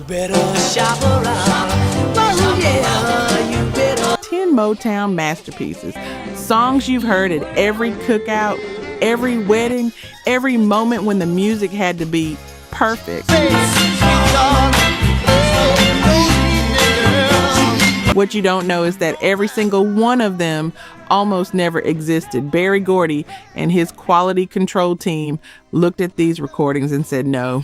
better shop around. Oh yeah, you better. 10 Motown masterpieces. Songs you've heard at every cookout, every wedding, every moment when the music had to be perfect. What you don't know is that every single one of them almost never existed. Berry Gordy and his quality control team looked at these recordings and said no.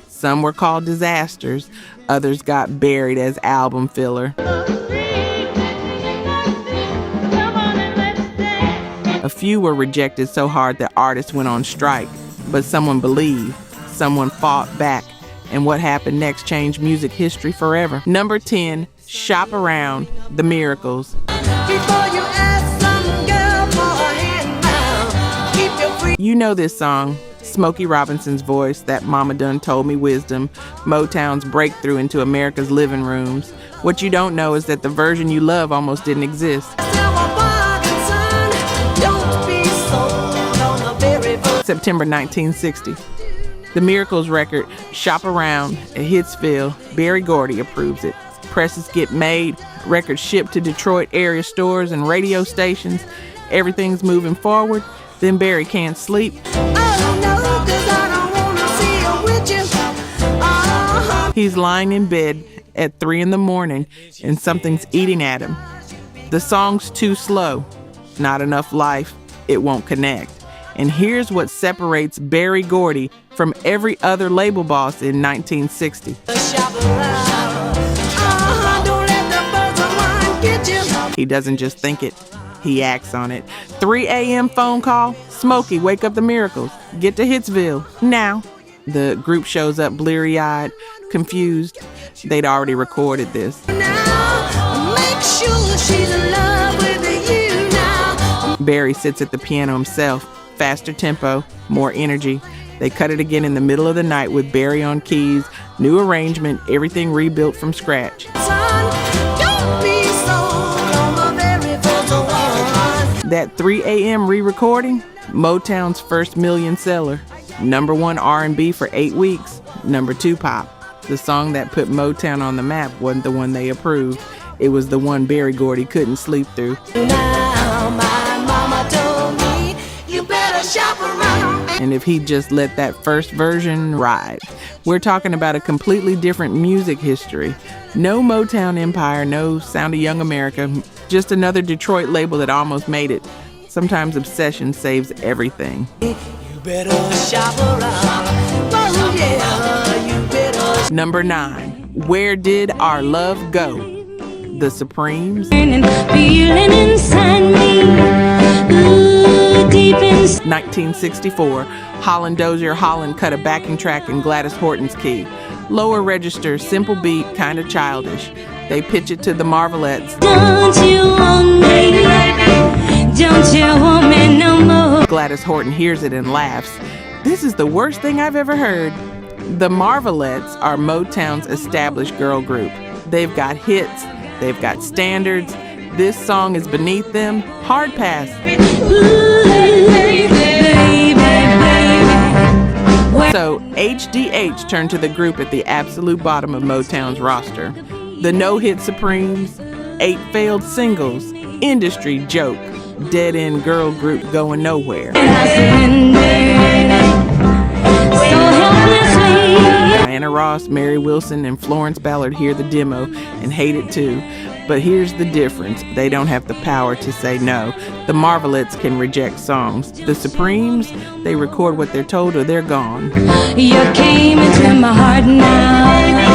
Some were called disasters. Others got buried as album filler. A few were rejected so hard that artists went on strike. But someone believed, someone fought back, and what happened next changed music history forever. Number 10, Shop Around, The Miracles. You know this song, Smokey Robinson's voice, that Mama Done Told Me wisdom, Motown's breakthrough into America's living rooms. What you don't know is that the version you love almost didn't exist. September 1960. The Miracles record, Shop Around, at Hitsville, Berry Gordy approves it. Presses get made, records shipped to Detroit area stores and radio stations. Everything's moving forward. Then Berry can't sleep. He's lying in bed at 3 a.m. and something's eating at him. The song's too slow. Not enough life. It won't connect. And here's what separates Berry Gordy from every other label boss in 1960. He doesn't just think it, he acts on it. 3 a.m. phone call, Smokey, wake up the Miracles. Get to Hitsville, now. The group shows up bleary-eyed, confused. They'd already recorded this. Make sure she's in love with you now. Berry sits at the piano himself. Faster tempo, more energy. They cut it again in the middle of the night with Berry on keys, new arrangement, everything rebuilt from scratch. That 3 a.m. re-recording, Motown's first million seller. Number 1 R&B for 8 weeks, number 2 pop. The song that put Motown on the map wasn't the one they approved. It was the one Berry Gordy couldn't sleep through. Now my mama told me you better shop around. And if he'd just let that first version ride. We're talking about a completely different music history. No Motown empire, no Sound of Young America, just another Detroit label that almost made it. Sometimes obsession saves everything. You better shop around. Oh yeah, you better. Number 9, Where Did Our Love Go? The Supremes. 1964, Holland Dozier Holland cut a backing track in Gladys Horton's key. Lower register, simple beat, kind of childish. They pitch it to the Marvelettes. Don't you want me? Don't you want me no more? Gladys Horton hears it and laughs. This is the worst thing I've ever heard. The Marvelettes are Motown's established girl group. They've got hits, they've got standards. This song is beneath them. Hard pass. So HDH turned to the group at the absolute bottom of Motown's roster. The no-hit Supremes, 8 failed singles, industry joke, dead-end girl group going nowhere. Diana Ross, Mary Wilson, and Florence Ballard hear the demo and hate it too. But here's the difference. They don't have the power to say no. The Marvelettes can reject songs. The Supremes, they record what they're told or they're gone. You came into my heart now.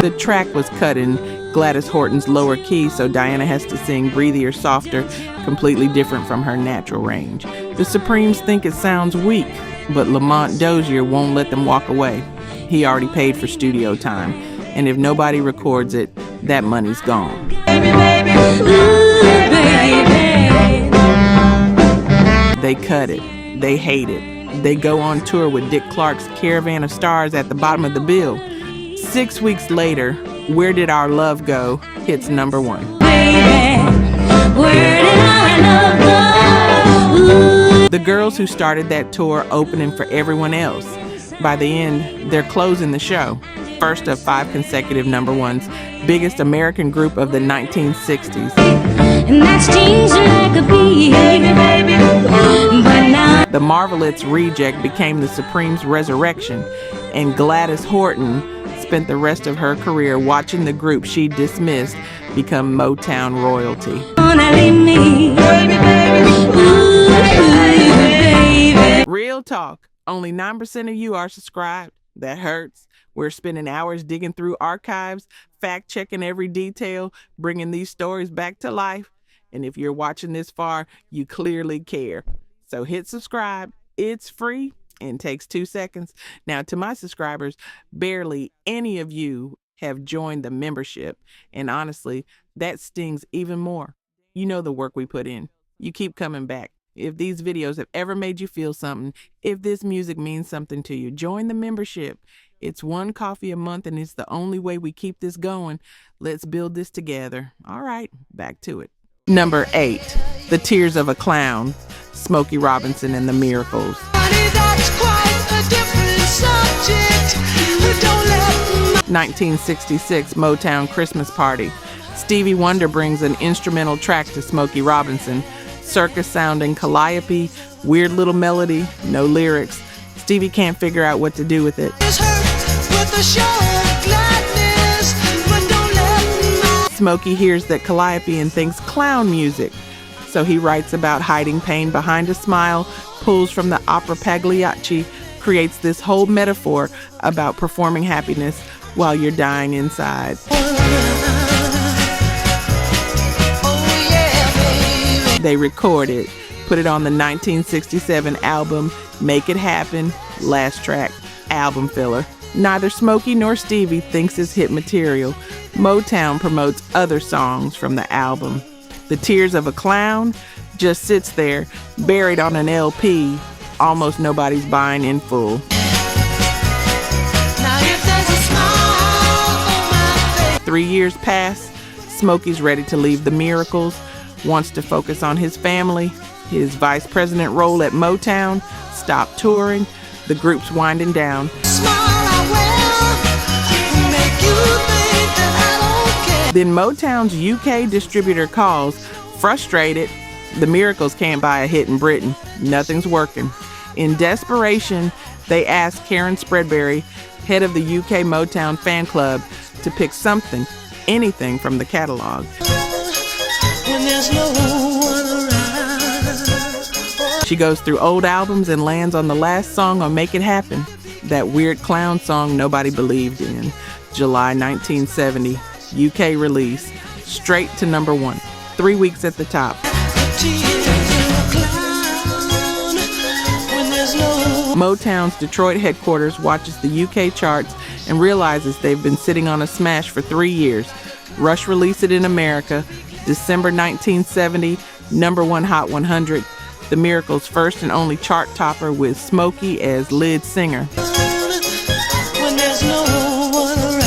The track was cut in Gladys Horton's lower key, so Diana has to sing breathier, softer, completely different from her natural range. The Supremes think it sounds weak, but Lamont Dozier won't let them walk away. He already paid for studio time, and if nobody records it, that money's gone. They cut it. They hate it. They go on tour with Dick Clark's Caravan of Stars at the bottom of the bill. 6 weeks later, Where Did Our Love Go? Hits number 1. The girls who started that tour opening for everyone else. By the end, they're closing the show. first of 5 consecutive number ones, biggest American group of the 1960s. And that stings like a bee, but now The Marvelettes' Reject became the Supremes' Resurrection, and Gladys Horton spent the rest of her career watching the group she dismissed become Motown royalty. gonna leave me, ooh, baby. Real talk, only 9% of you are subscribed. That hurts. We're spending hours digging through archives, fact-checking every detail, bringing these stories back to life. And if you're watching this far, you clearly care. So hit subscribe. It's free and takes 2 seconds. Now, to my subscribers, barely any of you have joined the membership. And honestly, that stings even more. You know the work we put in. You keep coming back. If these videos have ever made you feel something, if this music means something to you, join the membership. It's $1 coffee a month, and it's the only way we keep this going. Let's build this together. All right, back to it. Number 8, The Tears of a Clown, Smokey Robinson and the Miracles. Honey, that's quite a different subject. Don't let 1966 Motown Christmas Party. Stevie Wonder brings an instrumental track to Smokey Robinson. Circus-sounding calliope, weird little melody, no lyrics. Stevie can't figure out what to do with it. this hurt with a show of gladness, but don't let Smokey hears that calliope and thinks clown music. So he writes about hiding pain behind a smile, pulls from the opera Pagliacci, creates this whole metaphor about performing happiness while you're dying inside. oh yeah, baby. They record it, put it on the 1967 album Make It Happen, last track, album filler. Neither Smokey nor Stevie thinks it's hit material. Motown promotes other songs from the album. The Tears of a Clown just sits there, buried on an LP. Almost nobody's buying in full. Now if there's a smile on my face, 3 years pass. Smokey's ready to leave the Miracles, wants to focus on his family, his vice president role at Motown, stop touring, the group's winding down. smile I will make you think that I don't care. Then Motown's UK distributor calls, frustrated. The Miracles can't buy a hit in Britain. Nothing's working. In desperation, they ask Karen Spreadbury, head of the UK Motown fan club, to pick something, anything from the catalog. When there's no one around, She goes through old albums and lands on the last song on Make It Happen, that weird clown song nobody believed in. July 1970, UK release, straight to number 1, 3 weeks at the top. tears of a clown. When there's no Motown's Detroit headquarters watches the UK charts and realizes they've been sitting on a smash for 3 years. Rush release it in America, December 1970, number 1 Hot 100. The Miracles' first and only chart topper with Smokey as lead singer. when there's no one around.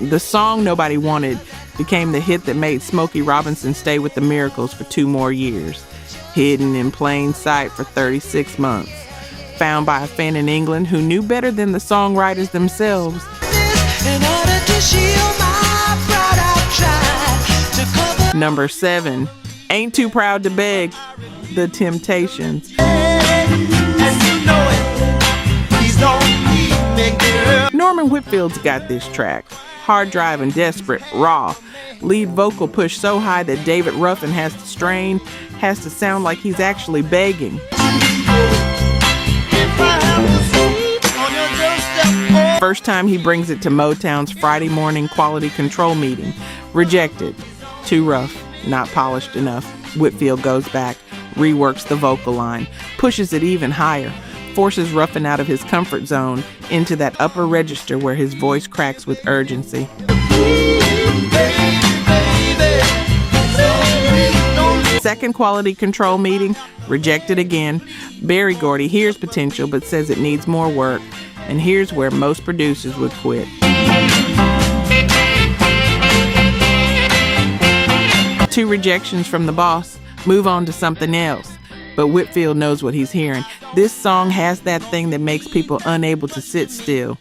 The song nobody wanted became the hit that made Smokey Robinson stay with the Miracles for 2 more years. Hidden in plain sight for 36 months. Found by a fan in England who knew better than the songwriters themselves. In order to shield my pride, I've tried to cover. Number 7, Ain't Too Proud to Beg, The Temptations. Norman Whitfield's got this track. Hard driving, desperate, raw. Lead vocal pushed so high that David Ruffin has to strain, has to sound like he's actually begging. First time he brings it to Motown's Friday morning quality control meeting. Rejected. Too rough. Not polished enough. Whitfield goes back, reworks the vocal line, pushes it even higher, forces Ruffin out of his comfort zone into that upper register where his voice cracks with urgency. Second quality control meeting, rejected again. Barry Gordy hears potential but says it needs more work. And here's where most producers would quit. 2 rejections from the boss, move on to something else. But Whitfield knows what he's hearing. This song has that thing that makes people unable to sit still.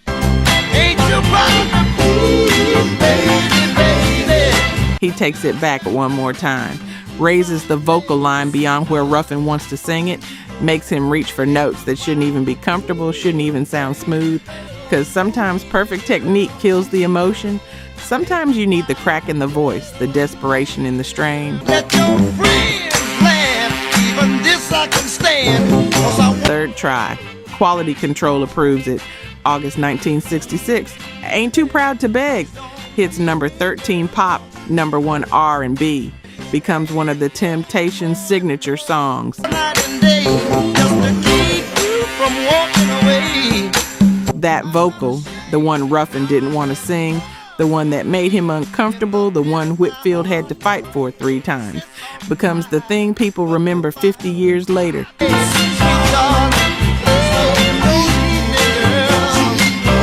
Ain't you proud to please, baby, baby? He takes it back one more time, raises the vocal line beyond where Ruffin wants to sing it, makes him reach for notes that shouldn't even be comfortable, shouldn't even sound smooth, because sometimes perfect technique kills the emotion. Sometimes you need the crack in the voice, the desperation in the strain. Let your friends laugh, even this I can stand. 'Cause I Third try. Quality Control approves it. August 1966. Ain't Too Proud to Beg hits number 13 pop, number 1 R&B. Becomes one of the Temptations' signature songs. night and day, just to keep you from walking away. That vocal, the one Ruffin didn't want to sing, the one that made him uncomfortable, the one Whitfield had to fight for 3 times, becomes the thing people remember 50 years later.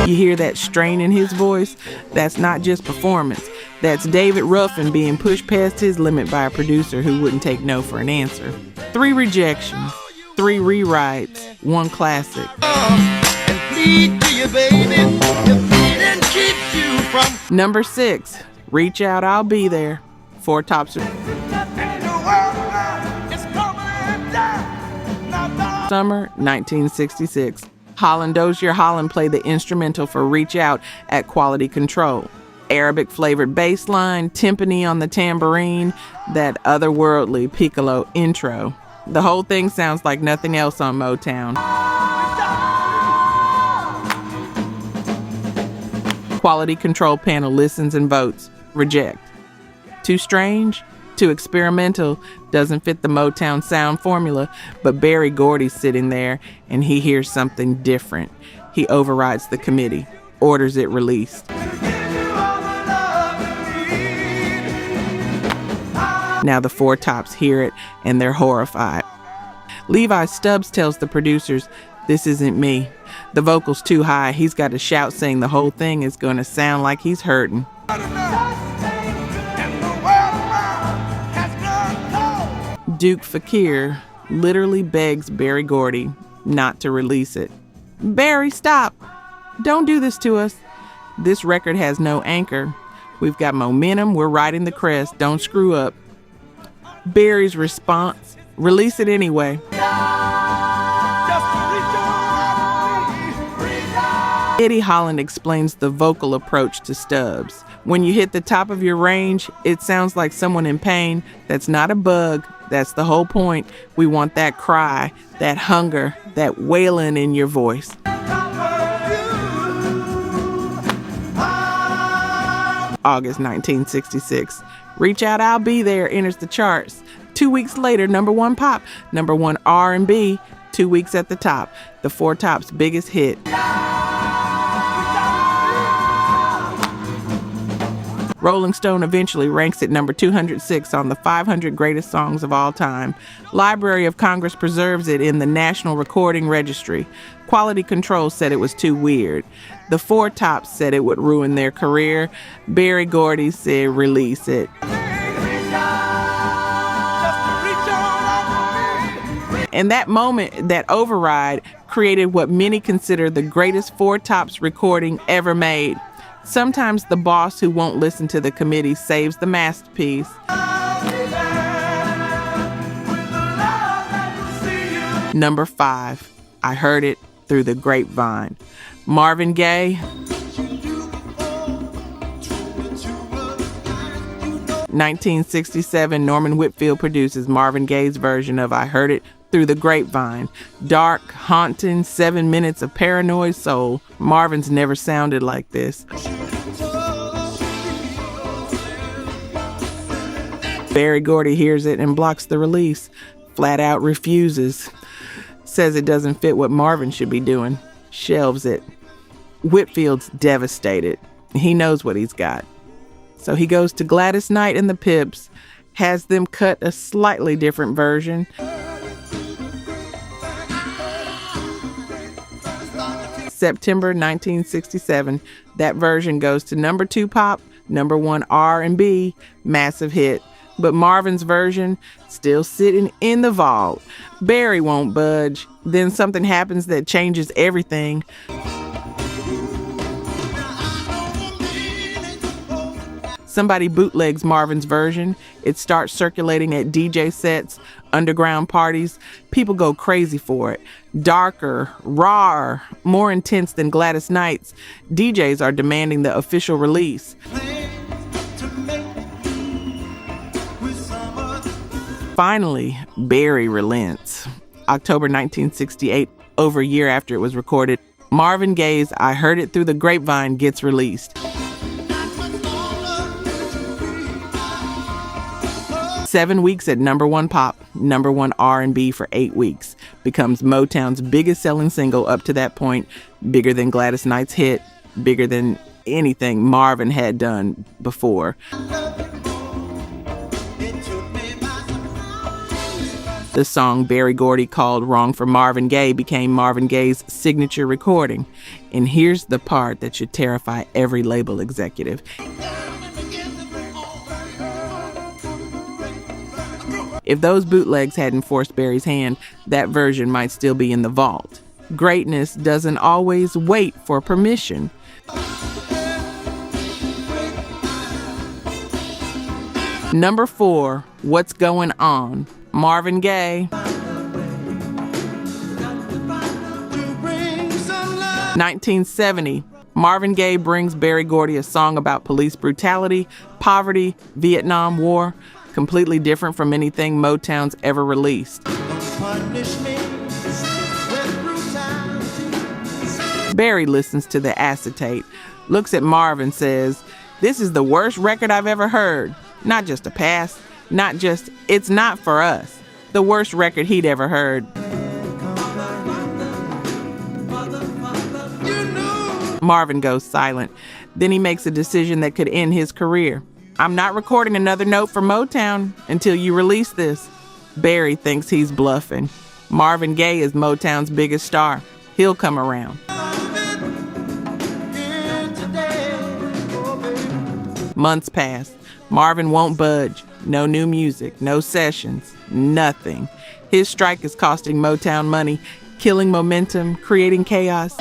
You hear that strain in his voice? That's not just performance. That's David Ruffin being pushed past his limit by a producer who wouldn't take no for an answer. 3 rejections, 3 rewrites, 1 classic. And plead to you, baby, your pleading keeps you from Number 6, Reach Out, I'll Be There. 4 Tops. Summer 1966. Holland Dozier Holland played the instrumental for Reach Out at Quality Control. Arabic flavored bass line, timpani on the tambourine, that otherworldly piccolo intro. The whole thing sounds like nothing else on Motown. Quality Control panel listens and votes. Reject. Too strange? Too experimental? Doesn't fit the Motown sound formula, but Berry Gordy's sitting there and he hears something different. He overrides the committee, orders it released. Now the 4 Tops hear it and they're horrified. Levi Stubbs tells the producers, "This isn't me. The vocal's too high. He's got to shout saying the whole thing is going to sound like he's hurting." Duke Fakir literally begs Berry Gordy not to release it. "Berry, stop. Don't do this to us. This record has no anchor. We've got momentum. We're riding the crest. Don't screw up." Berry's response, "Release it anyway." Eddie Holland explains the vocal approach to Stubbs. When you hit the top of your range, it sounds like someone in pain. That's not a bug. That's the whole point. We want that cry, that hunger, that wailing in your voice. August 1966. Reach Out, I'll Be There enters the charts. 2 weeks later, number 1 pop, number 1 R&B, 2 weeks at the top. The 4 Tops' biggest hit. Rolling Stone eventually ranks it number 206 on the 500 greatest songs of all time. Library of Congress preserves it in the National Recording Registry. Quality Control said it was too weird. The 4 Tops said it would ruin their career. Berry Gordy said release it. And that moment, that override, created what many consider the greatest 4 Tops recording ever made. Sometimes the boss who won't listen to the committee saves the masterpiece. Number 5, I Heard It Through the Grapevine. Marvin Gaye. 1967, Norman Whitfield produces Marvin Gaye's version of I Heard It Through the Grapevine. Dark, haunting, 7 minutes of paranoid soul. Marvin's never sounded like this. Berry Gordy hears it and blocks the release. Flat out refuses. Says it doesn't fit what Marvin should be doing. Shelves it. Whitfield's devastated. He knows what he's got. So he goes to Gladys Knight and the Pips, has them cut a slightly different version. September 1967, that version goes to number 2 pop, number 1 R&B, massive hit. But Marvin's version, still sitting in the vault. Berry won't budge. Then something happens that changes everything. Somebody bootlegs Marvin's version. It starts circulating at DJ sets, underground parties. People go crazy for it. Darker, rawer, more intense than Gladys Knight's. DJs are demanding the official release. Finally, Barry relents. October 1968, over a year after it was recorded, Marvin Gaye's I Heard It Through the Grapevine gets released. 7 weeks at #1 pop, #1 R&B for 8 weeks. Becomes Motown's biggest selling single up to that point, bigger than Gladys Knight's hit, bigger than anything Marvin had done before. The song Berry Gordy called Wrong for Marvin Gaye became Marvin Gaye's signature recording. And here's the part that should terrify every label executive. If those bootlegs hadn't forced Barry's hand, that version might still be in the vault. Greatness doesn't always wait for permission. Number 4, What's Going On? Marvin Gaye. 1970, Marvin Gaye brings Berry Gordy a song about police brutality, poverty, Vietnam War, completely different from anything Motown's ever released. Berry listens to the acetate, looks at Marvin, says, "This is the worst record I've ever heard. Not just a pass, not just, it's not for us." The worst record he'd ever heard. Marvin goes silent. Then he makes a decision that could end his career. "I'm not recording another note for Motown until you release this." Berry thinks he's bluffing. Marvin Gaye is Motown's biggest star. He'll come around. Months pass. Marvin won't budge. No new music, no sessions, nothing. His strike is costing Motown money, killing momentum, creating chaos.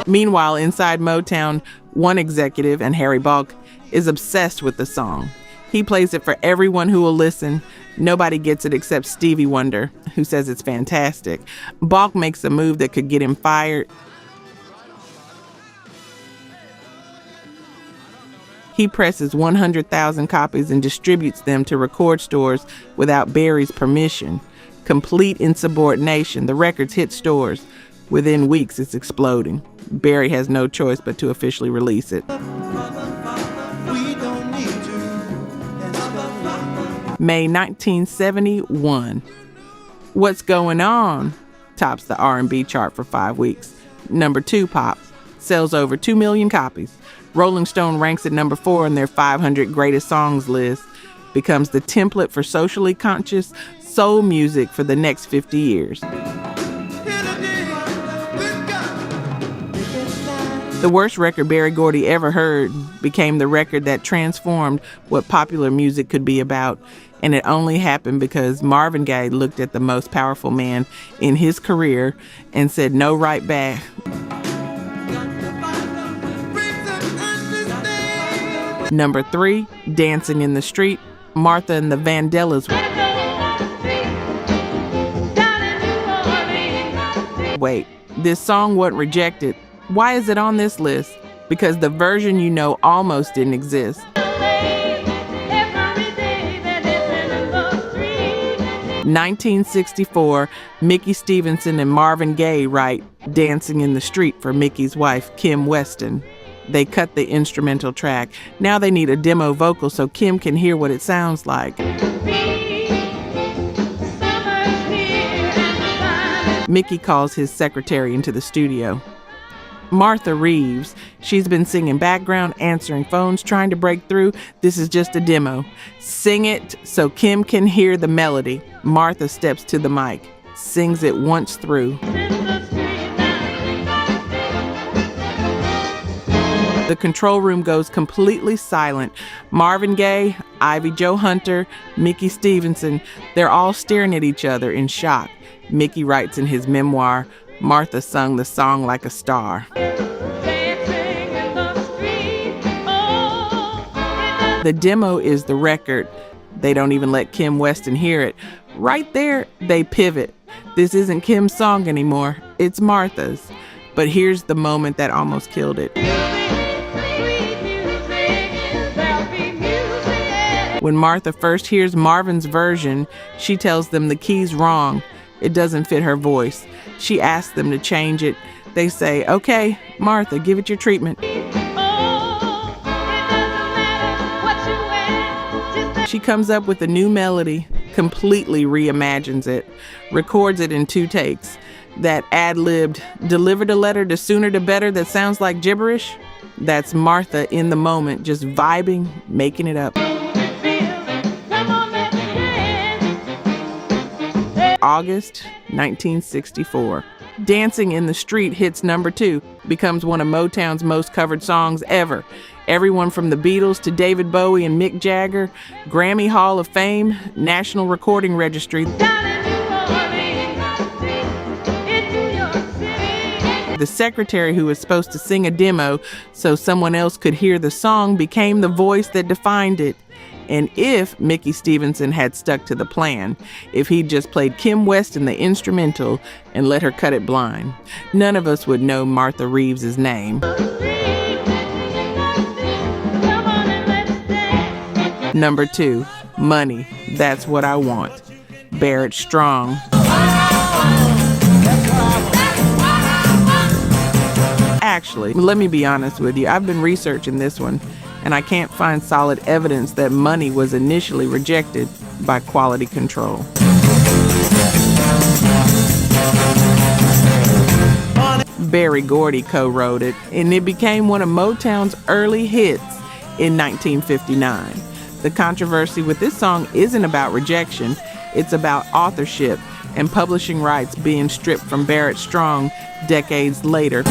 Meanwhile, inside Motown, one executive, and Harry Balk, is obsessed with the song. He plays it for everyone who will listen. Nobody gets it except Stevie Wonder, who says it's fantastic. Balk makes a move that could get him fired. He presses 100,000 copies and distributes them to record stores without Berry's permission. Complete insubordination. The records hit stores. Within weeks, it's exploding. Berry has no choice but to officially release it. May 1971. What's Going On? Tops the R&B chart for 5 weeks. #2 pop. Sells over 2 million copies. Rolling Stone ranks at #4 on their 500 greatest songs list. Becomes the template for socially conscious soul music for the next 50 years. The worst record Berry Gordy ever heard became the record that transformed what popular music could be about. And it only happened because Marvin Gaye looked at the most powerful man in his career and said, "No, right back." #3, Dancing in the Street, Martha and the Vandellas. Wait, this song wasn't rejected. Why is it on this list? Because the version you know almost didn't exist. 1964, Mickey Stevenson and Marvin Gaye write Dancing in the Street for Mickey's wife, Kim Weston. They cut the instrumental track. Now they need a demo vocal so Kim can hear what it sounds like. Mickey calls his secretary into the studio. Martha Reeves. She's been singing background, answering phones, trying to break through. This is just a demo. Sing it so Kim can hear the melody. Martha steps to the mic, sings it once through. The control room goes completely silent. Marvin Gaye, Ivy Jo Hunter, Mickey Stevenson, they're all staring at each other in shock. Mickey writes in his memoir, Martha sung the song like a star. The demo is the record. They don't even let Kim Weston hear it. Right there, they pivot. This isn't Kim's song anymore. It's Martha's. But here's the moment that almost killed it. When Martha first hears Marvin's version, she tells them the key's wrong. It doesn't fit her voice. She asks them to change it. They say, "Okay, Martha, give it your treatment." She comes up with a new melody, completely reimagines it, records it in 2 takes. That ad-libbed, "delivered a letter to sooner to better" that sounds like gibberish, that's Martha in the moment, just vibing, making it up. August 1964. Dancing in the Street hits number 2, becomes one of Motown's most covered songs ever. Everyone from the Beatles to David Bowie and Mick Jagger, Grammy Hall of Fame, National Recording Registry. The secretary who was supposed to sing a demo so someone else could hear the song became the voice that defined it. And if Mickey Stevenson had stuck to the plan, if he'd just played Kim Weston the instrumental and let her cut it blind, none of us would know Martha Reeves' name. Number 2, Money, That's What I Want. Barrett Strong. Actually, let me be honest with you, I've been researching this one, and I can't find solid evidence that Money was initially rejected by quality control. Berry Gordy co-wrote it, and it became one of Motown's early hits in 1959. The controversy with this song isn't about rejection, it's about authorship and publishing rights being stripped from Barrett Strong decades later.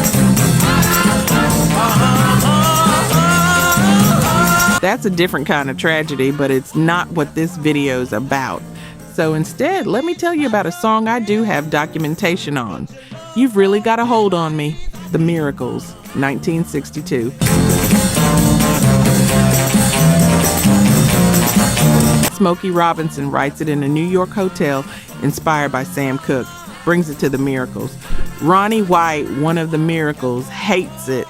That's a different kind of tragedy, but it's not what this video's about. So instead, let me tell you about a song I do have documentation on. You've Really Got a Hold on Me, The Miracles, 1962. Smokey Robinson writes it in a New York hotel inspired by Sam Cooke, brings it to the Miracles. Ronnie White, one of the Miracles, hates it.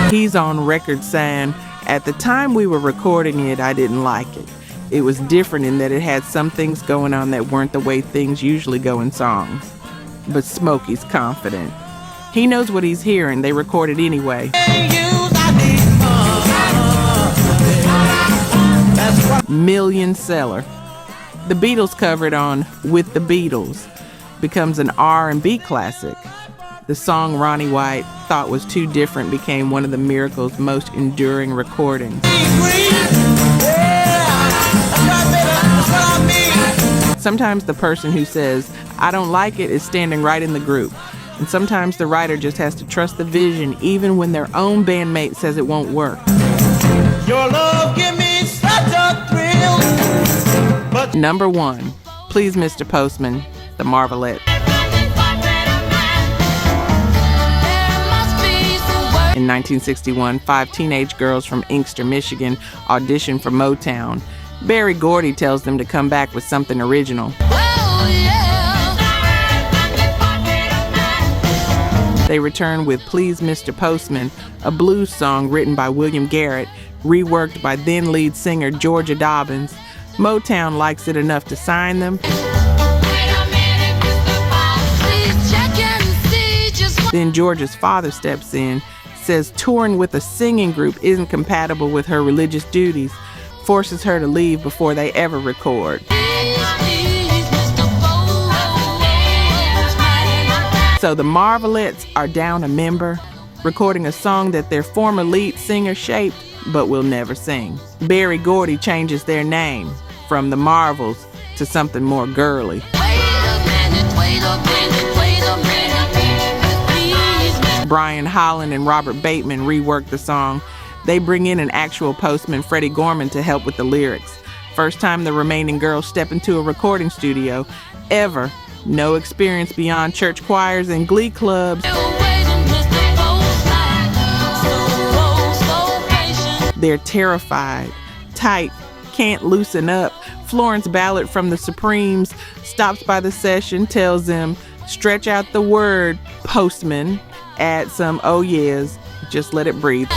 He's on record saying, "At the time we were recording it, I didn't like it. It was different in that it had some things going on that weren't the way things usually go in songs." But Smokey's confident. He knows what he's hearing. They record it anyway. Million seller. The Beatles covered on With the Beatles, becomes an R&B classic. The song Ronnie White thought was too different became one of the Miracles' most enduring recordings. Sometimes the person who says, "I don't like it," is standing right in the group. And sometimes the writer just has to trust the vision even when their own bandmate says it won't work. Your love give me such a thrill. But number 1, Please Mr. Postman, The Marvelettes. In 1961, 5 teenage girls from Inkster, Michigan auditioned for Motown. Berry Gordy tells them to come back with something original. They return with Please Mr. Postman, a blues song written by William Garrett, reworked by then lead singer Georgia Dobbins. Motown likes it enough to sign them. Then Georgia's father steps in, says touring with a singing group isn't compatible with her religious duties, forces her to leave before they ever record. So the Marvelettes are down a member, recording a song that their former lead singer shaped but will never sing. Berry Gordy changes their name from the Marvels to something more girly. Brian Holland and Robert Bateman reworked the song. They bring in an actual postman, Freddie Gorman, to help with the lyrics. First time the remaining girls step into a recording studio ever. No experience beyond church choirs and glee clubs. They're terrified, tight, can't loosen up. Florence Ballard from the Supremes stops by the session, tells them, stretch out the word, Postman, add some oh yeahs, just let it breathe.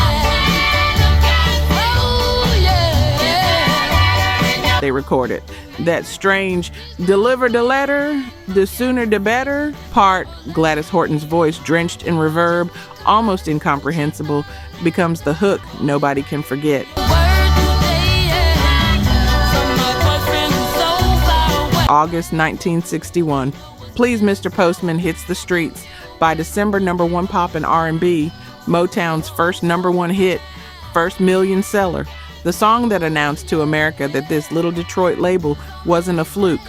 They record it. That strange deliver the letter, the sooner the better part, Gladys Horton's voice drenched in reverb, almost incomprehensible, becomes the hook nobody can forget. August 1961. Please Mr. Postman hits the streets. By December, #1 pop and R&B, Motown's first #1 hit, first million seller. The song that announced to America that this little Detroit label wasn't a fluke.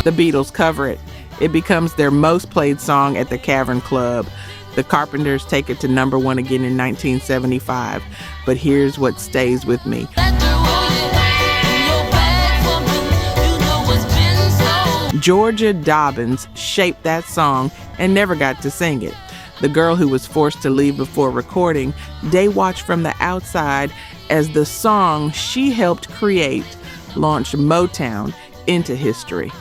The Beatles cover it. It becomes their most played song at the Cavern Club. The Carpenters take it to #1 again in 1975. But here's what stays with me. Georgia Dobbins shaped that song and never got to sing it. The girl who was forced to leave before recording, Day watched from the outside as the song she helped create launched Motown into history.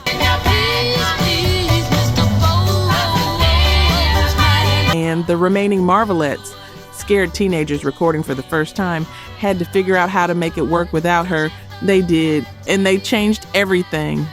And the remaining Marvelettes, scared teenagers recording for the first time, had to figure out how to make it work without her. They did, and they changed everything.